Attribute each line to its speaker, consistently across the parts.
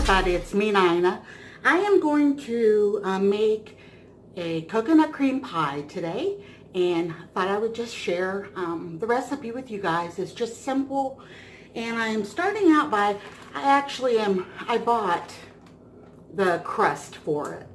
Speaker 1: everybody, it's me, Nina. I am going to make a coconut cream pie today, and thought I would just share the recipe with you guys. It's just simple, and I am starting out by, I bought the crust for it,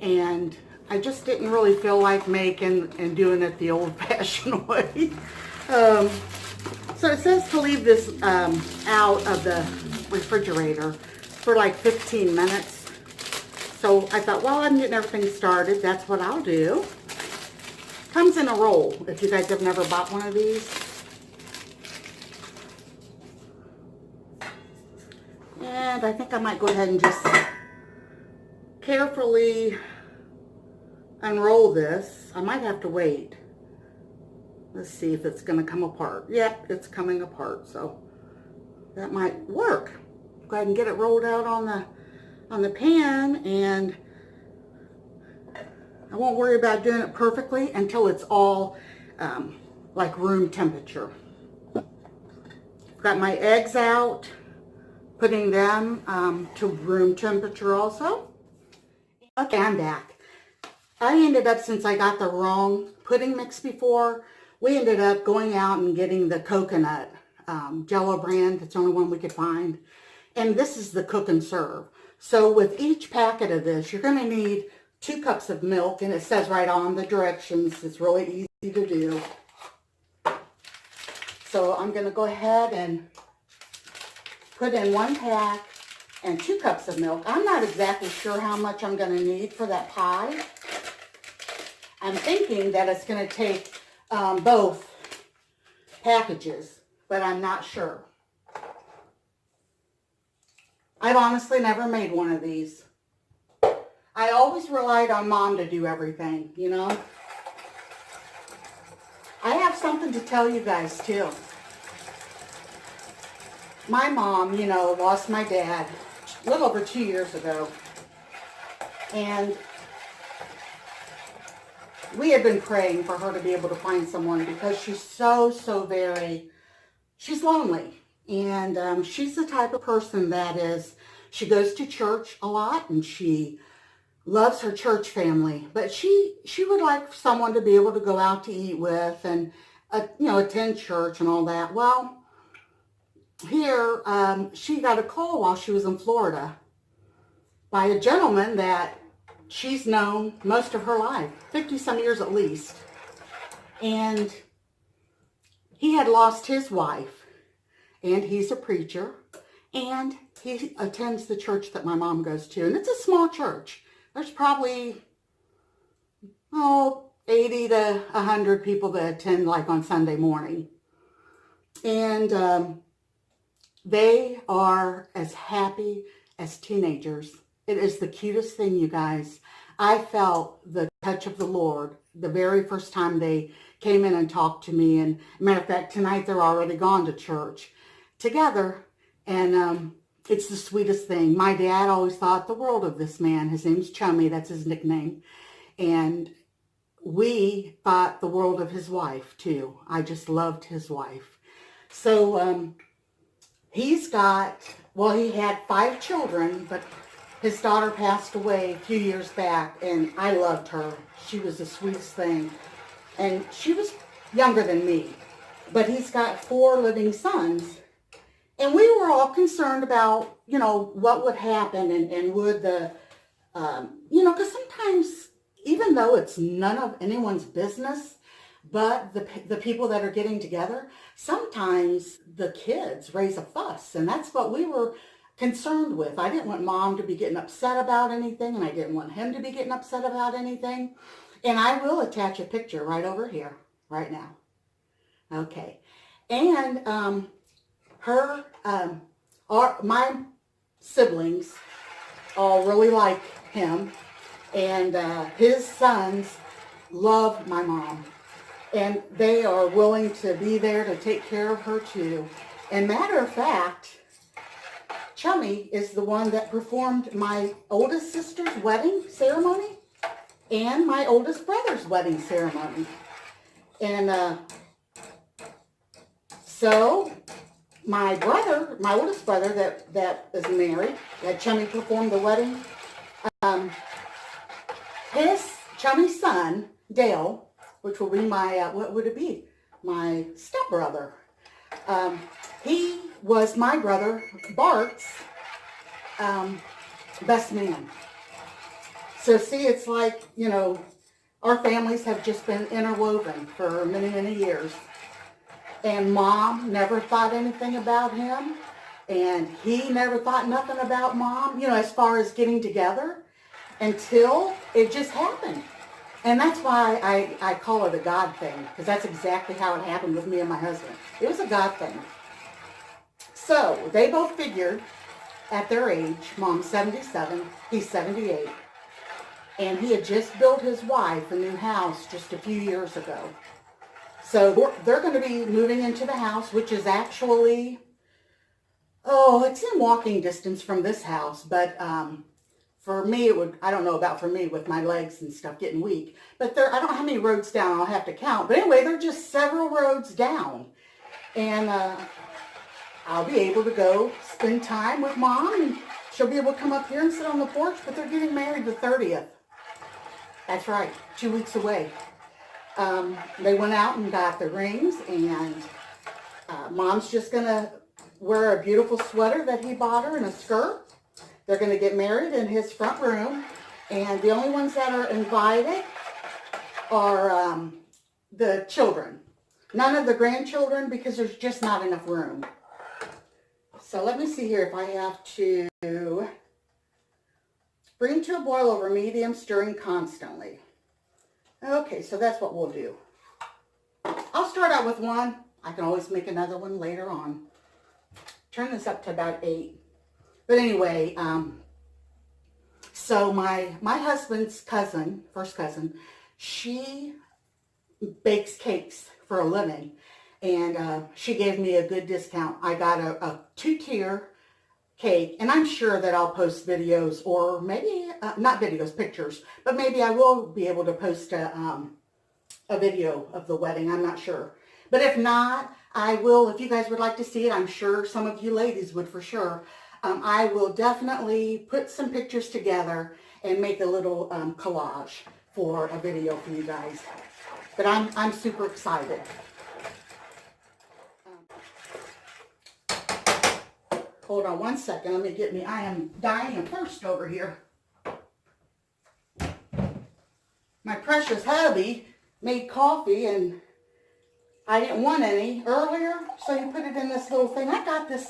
Speaker 1: and I just didn't really feel like making and doing it the old-fashioned way. So it says to leave this out of the refrigerator for like 15 minutes. So I thought, well, I'm getting everything started. That's what I'll do. Comes in a roll, if you guys have never bought one of these. And I think I might go ahead and just carefully unroll this. I might have to wait. Let's see if it's going to come apart. Yep, it's coming apart, so that might work. Go ahead and get it rolled out on the pan, and I won't worry about doing it perfectly until it's all like room temperature. Got my eggs out, putting them to room temperature also. Okay, I'm back. I ended up, since I got the wrong pudding mix before, we ended up going out and getting the coconut Jello brand. It's the only one we could find. And this is the cook and serve. So with each packet of this, you're going to need 2 cups of milk, and it says right on the directions. It's really easy to do. So I'm going to go ahead and put in 1 pack and 2 cups of milk. I'm not exactly sure how much I'm going to need for that pie. I'm thinking that it's going to take both packages, but I'm not sure. I've honestly never made one of these. I always relied on Mom to do everything, you know. I have something to tell you guys too. My mom, you know, lost my dad a little over 2 years ago. And we had been praying for her to be able to find someone, because she's so very, she's lonely. And she's the type of person that is, she goes to church a lot and she loves her church family, but she would like someone to be able to go out to eat with and, you know, attend church and all that. Well, here, she got a call while she was in Florida by a gentleman that she's known most of her life, 50 some years at least. And he had lost his wife. And he's a preacher, and he attends the church that my mom goes to. And it's a small church. There's probably, 80 to 100 people that attend like on Sunday morning. And they are as happy as teenagers. It is the cutest thing, you guys. I felt the touch of the Lord the very first time they came in and talked to me. And matter of fact, tonight they're already gone to church together, and it's the sweetest thing. My dad always thought the world of this man. His name's Chummy, that's his nickname, and we thought the world of his wife too. I just loved his wife. So he's got, well, he had 5 children, but his daughter passed away a few years back, and I loved her. She was the sweetest thing, and she was younger than me, but he's got 4 living sons. And we were all concerned about, you know, what would happen, and would the, you know, because sometimes, even though it's none of anyone's business, but the people that are getting together, sometimes the kids raise a fuss, and that's what we were concerned with. I didn't want Mom to be getting upset about anything, and I didn't want him to be getting upset about anything. And I will attach a picture right over here, right now. Okay. And, my siblings all really like him, and his sons love my mom, and they are willing to be there to take care of her too. And matter of fact, Chummy is the one that performed my oldest sister's wedding ceremony and my oldest brother's wedding ceremony. And so my brother, my oldest brother that is married, that Chummy performed the wedding, his Chummy's son, Dale, which will be my, what would it be? My stepbrother. He was my brother, Bart's, best man. So see, it's like, you know, our families have just been interwoven for many, many years. And Mom never thought anything about him. And he never thought nothing about Mom, you know, as far as getting together, until it just happened. And that's why I call it a God thing, because that's exactly how it happened with me and my husband. It was a God thing. So they both figured at their age, Mom's 77, he's 78, and he had just built his wife a new house just a few years ago. So they're going to be moving into the house, which is actually, oh, it's in walking distance from this house, but for me, it would, I don't know about for me with my legs and stuff getting weak, but I don't know how many roads down I'll have to count. But anyway, they're just several roads down. And I'll be able to go spend time with Mom, and she'll be able to come up here and sit on the porch, but they're getting married the 30th. That's right, 2 weeks away. They went out and got the rings, and Mom's just going to wear a beautiful sweater that he bought her and a skirt. They're going to get married in his front room, and the only ones that are invited are the children. None of the grandchildren, because there's just not enough room. So let me see here if I have to bring to a boil over medium, stirring constantly. Okay, so that's what we'll do. I'll start out with one. I can always make another one later on. Turn this up to about 8. But anyway, so my husband's cousin, first cousin, she bakes cakes for a living, and she gave me a good discount. I got a 2-tier cake, and I'm sure that I'll post videos, or maybe, not videos, pictures, but maybe I will be able to post a video of the wedding. I'm not sure. But if not, I will, if you guys would like to see it, I'm sure some of you ladies would for sure. I will definitely put some pictures together and make a little collage for a video for you guys. But I'm super excited. Hold on one second. Let me get me. I am dying of thirst over here. My precious hubby made coffee, and I didn't want any earlier, so he put it in this little thing. I got this,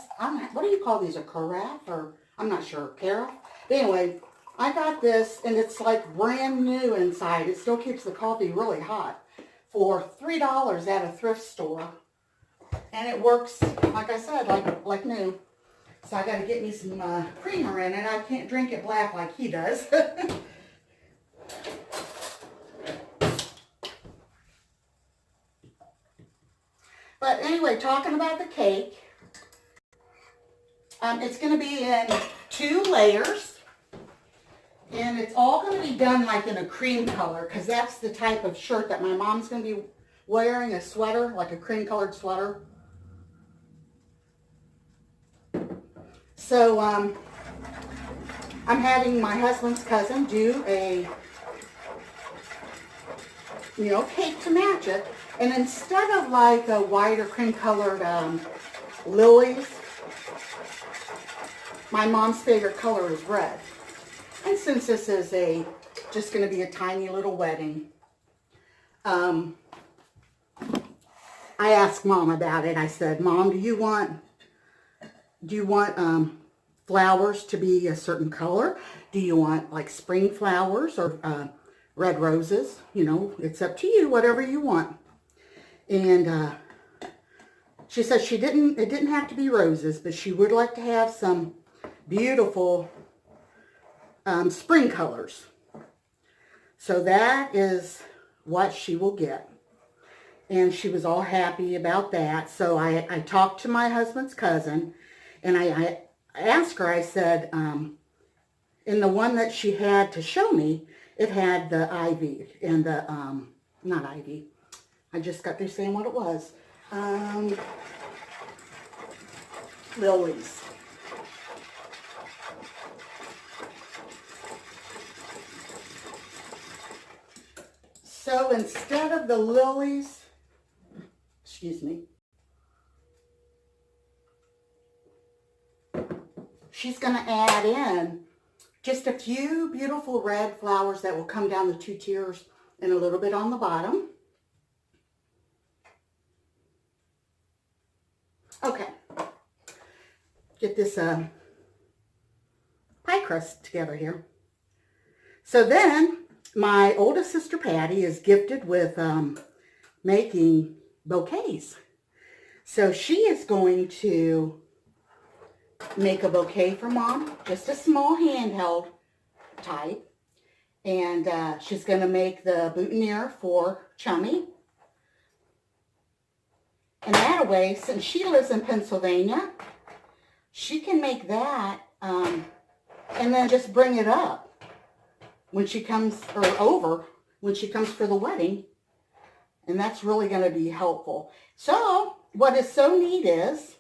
Speaker 1: what do you call these, a carafe, or I'm not sure, carafe? But anyway, I got this, and it's like brand new inside. It still keeps the coffee really hot for $3 at a thrift store. And it works, like I said, like new. So I got to get me some creamer in it. I can't drink it black like he does. But anyway, talking about the cake, it's going to be in 2 layers, and it's all going to be done like in a cream color, because that's the type of shirt that my mom's going to be wearing, a sweater, like a cream colored sweater. So I'm having my husband's cousin do a, cake to match it. And instead of like a white or cream colored lilies, my mom's favorite color is red. And since this is just going to be a tiny little wedding, I asked Mom about it. I said, Mom, do you want flowers to be a certain color? Do you want like spring flowers or red roses? It's up to you, whatever you want. And she said it didn't have to be roses, but she would like to have some beautiful spring colors. So that is what she will get. And she was all happy about that. So I talked to my husband's cousin, and I asked her, I said, in the one that she had to show me, it had the ivy and the, not ivy, I just got through saying what it was. lilies. So instead of the lilies, excuse me, she's going to add in just a few beautiful red flowers that will come down the 2 tiers and a little bit on the bottom. Okay, get this pie crust together here. So then my oldest sister Patty is gifted with making bouquets. So she is going to make a bouquet for Mom, just a small handheld type. And she's going to make the boutonniere for Chummy. And that way, since she lives in Pennsylvania, she can make that and then just bring it up when she comes, or over, when she comes for the wedding. And that's really going to be helpful. So, what is so neat is,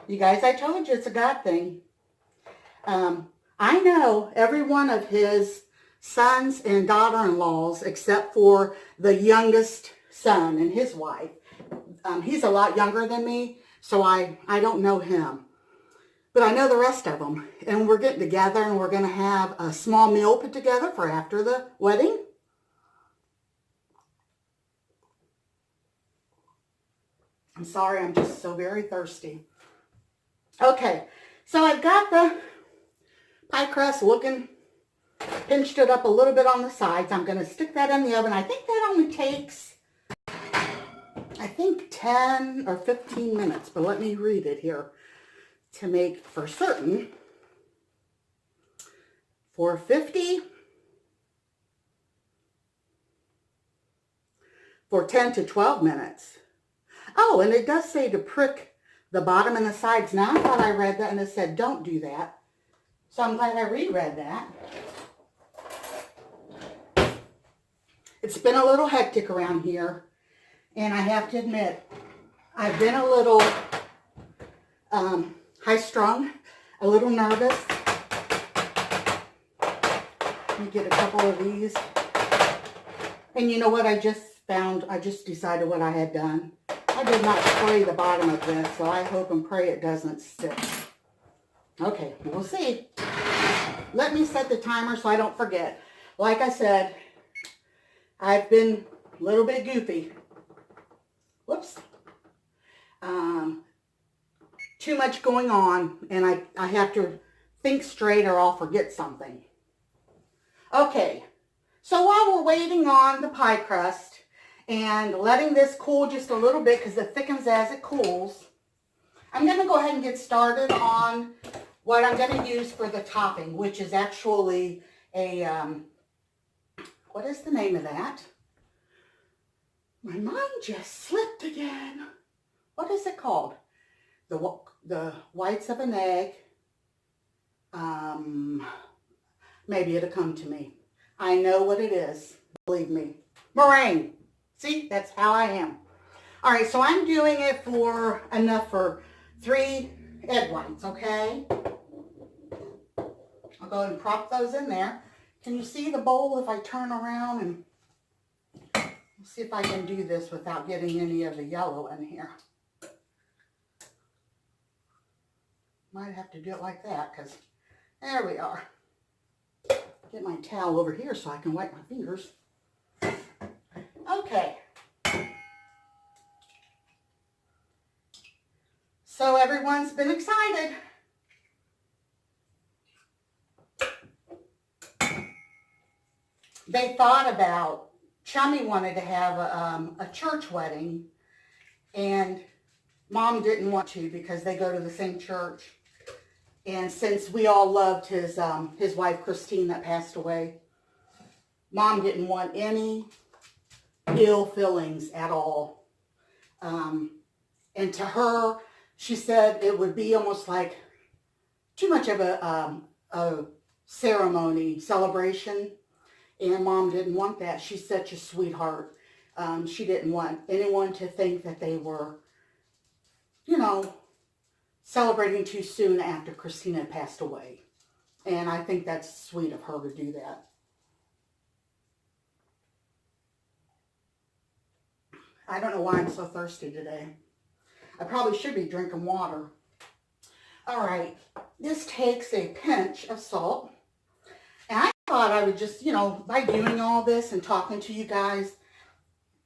Speaker 1: you guys, I told you it's a God thing. I know every one of his sons and daughter-in-laws, except for the youngest son and his wife. He's a lot younger than me, so I don't know him. But I know the rest of them. And we're getting together and we're going to have a small meal put together for after the wedding. I'm sorry, I'm just so very thirsty. Okay, so I've got the pie crust looking, pinched it up a little bit on the sides. I'm going to stick that in the oven. I think that only takes, 10 or 15 minutes, but let me read it here to make for certain. 450 for 10 to 12 minutes. Oh, and it does say to prick the bottom and the sides. Now I thought I read that and it said don't do that. So I'm glad I reread that. It's been a little hectic around here. And I have to admit, I've been a little high-strung, a little nervous. Let me get a couple of these. And you know what I just found? I just decided what I had done. I did not spray the bottom of this, so I hope and pray it doesn't stick. Okay, we'll see. Let me set the timer so I don't forget. Like I said, I've been a little bit goofy. Whoops. Too much going on, and I have to think straight or I'll forget something. Okay, so while we're waiting on the pie crust and letting this cool just a little bit because it thickens as it cools, I'm going to go ahead and get started on what I'm going to use for the topping, which is actually a, what is the name of that? My mind just slipped again. What is it called? The whites of an egg. Maybe it'll come to me. I know what it is. Believe me. Meringue. See, that's how I am. All right, so I'm doing it for enough for 3 egg whites, okay? I'll go ahead and prop those in there. Can you see the bowl if I turn around and see if I can do this without getting any of the yellow in here? Might have to do it like that because there we are. Get my towel over here so I can wipe my fingers. Okay. So everyone's been excited. They thought about, Chummy wanted to have a church wedding, and Mom didn't want to because they go to the same church. And since we all loved his wife Christine that passed away, Mom didn't want any ill feelings at all. And to her, she said it would be almost like too much of a ceremony, celebration. And Mom didn't want that. She's such a sweetheart. She didn't want anyone to think that they were, you know, celebrating too soon after Christina passed away. And I think that's sweet of her to do that. I don't know why I'm so thirsty today. I probably should be drinking water. All right, this takes a pinch of salt. And I thought I would just, by doing all this and talking to you guys,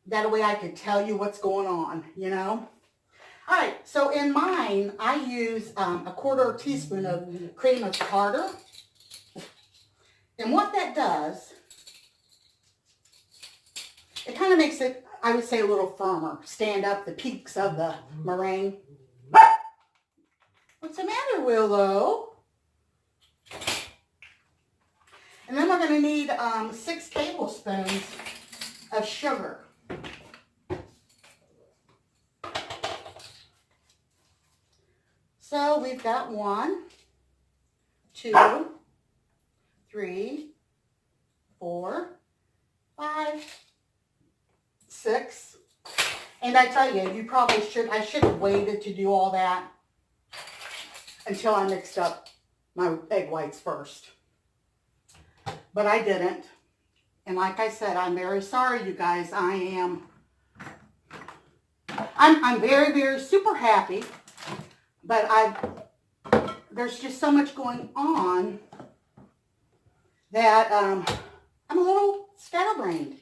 Speaker 1: that way I could tell you what's going on, All right, so in mine, I use a quarter teaspoon of cream of tartar. And what that does, it kind of makes it, I would say, a little firmer. Stand up the peaks of the meringue. What's the matter, Willow? And then we're going to need 6 tablespoons of sugar. So we've got 1, 2, 3, 4, 5, 6. And I tell you, I should have waited to do all that until I mixed up my egg whites first. But I didn't. And like I said, I'm very sorry, you guys. I'm very, very super happy. But there's just so much going on that I'm a little scatterbrained.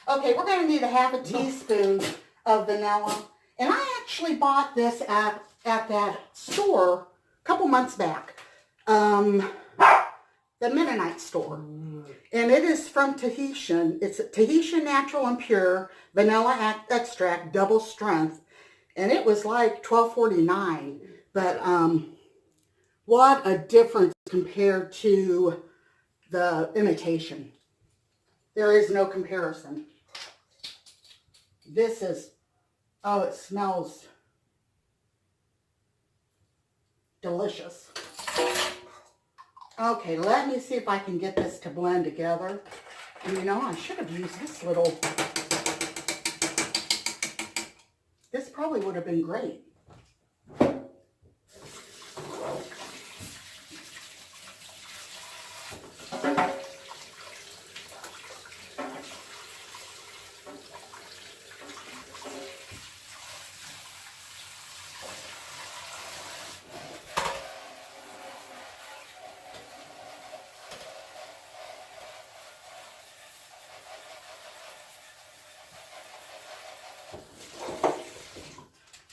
Speaker 1: Okay, we're going to need a half a teaspoon of vanilla. And I actually bought this at that store a couple months back. The Mennonite store. And it is from Tahitian. It's Tahitian Natural and Pure Vanilla Extract, double strength. And it was like $12.49. But what a difference compared to the imitation. There is no comparison. This is, oh, it smells delicious. Okay, let me see if I can get this to blend together. And I should have used this little, this probably would have been great.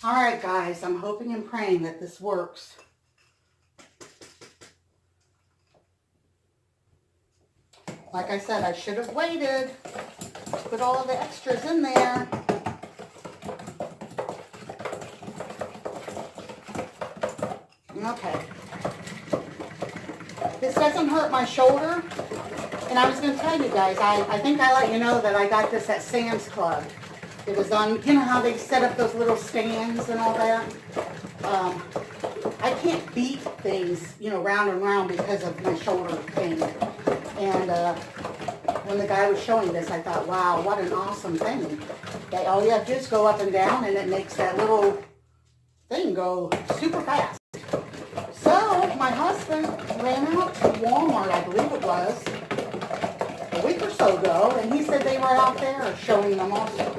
Speaker 1: All right, guys, I'm hoping and praying that this works. Like I said, I should have waited, put all of the extras in there. Okay. This doesn't hurt my shoulder. And I was going to tell you guys, I think I let you know that I got this at Sam's Club. It was on, how they set up those little stands and all that. I can't beat things, round and round because of my shoulder pain. And when the guy was showing this, I thought, wow, what an awesome thing. That all you have to do is go up and down, and it makes that little thing go super fast. So my husband ran out to Walmart, I believe it was, a week or so ago, and he said they were out there showing them also.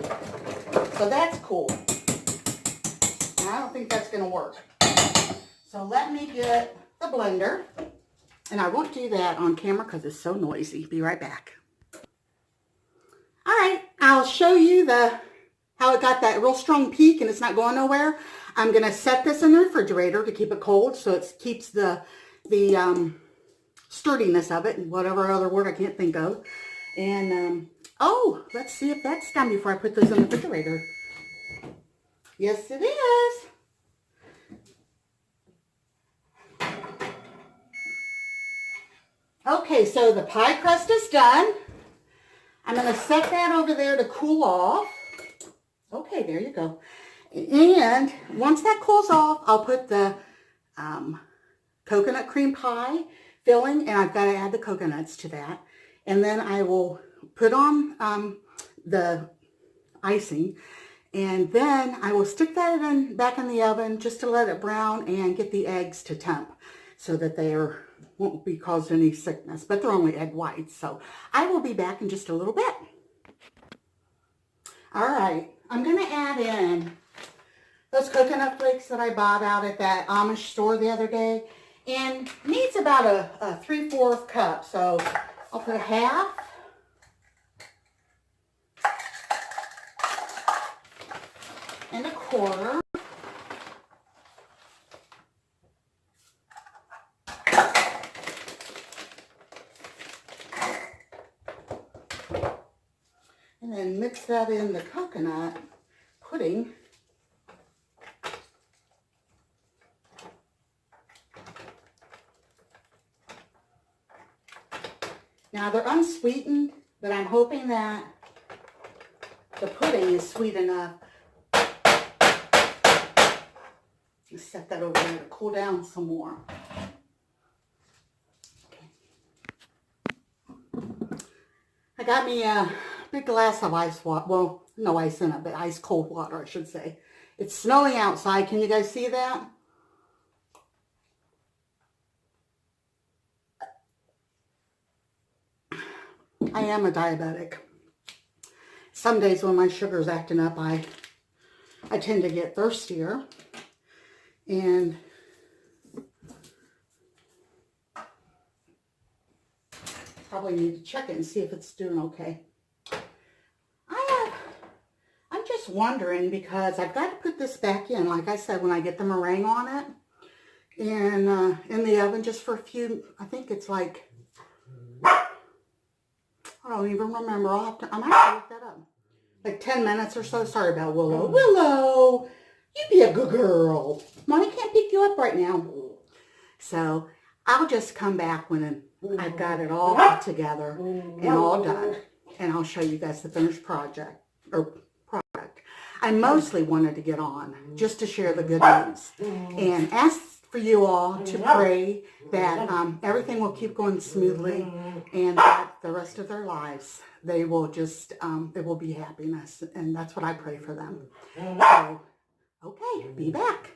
Speaker 1: So that's cool. And I don't think that's going to work. So let me get the blender. And I won't do that on camera because it's so noisy. Be right back. All right. I'll show you how it got that real strong peak and it's not going nowhere. I'm going to set this in the refrigerator to keep it cold so it keeps the sturdiness of it and whatever other word I can't think of. And oh, let's see if that's done before I put those in the refrigerator. Yes, it is. Okay, so the pie crust is done. I'm going to set that over there to cool off. Okay, there you go. And once that cools off, I'll put the coconut cream pie filling, and I've got to add the coconuts to that. And then I will put on the icing, And then I will stick that back in the oven just to let it brown and get the eggs to temp so that they won't be caused any sickness. But they're only egg whites. So I will be back in just a little bit. All right. I'm going to add in those coconut flakes that I bought out at that Amish store the other day. And needs about a 3/4 cup. So I'll put half. And 1/4. And then mix that in the coconut pudding. Now they're unsweetened, but I'm hoping that the pudding is sweet enough. Let's set that over there to cool down some more. Okay. I got me a big glass of ice water. Well, no ice in it, but ice cold water, I should say. It's snowing outside. Can you guys see that? I am a diabetic. Some days when my sugar's acting up, I tend to get thirstier. And probably need to check it and see if it's doing okay. I'm just wondering because I've got to put this back in, like I said, when I get the meringue on it. And in the oven just for a few, I think it's like, I don't even remember. I might have to look that up. Like 10 minutes or so. Sorry about Willow. Willow, you be a good girl. Mommy can't pick you up right now. So I'll just come back when I've got it all put together and all done. And I'll show you guys the finished product. I mostly wanted to get on just to share the good news. And ask for you all to pray that everything will keep going smoothly and that the rest of their lives, they will just, it will be happiness. And that's what I pray for them. So, okay, be back.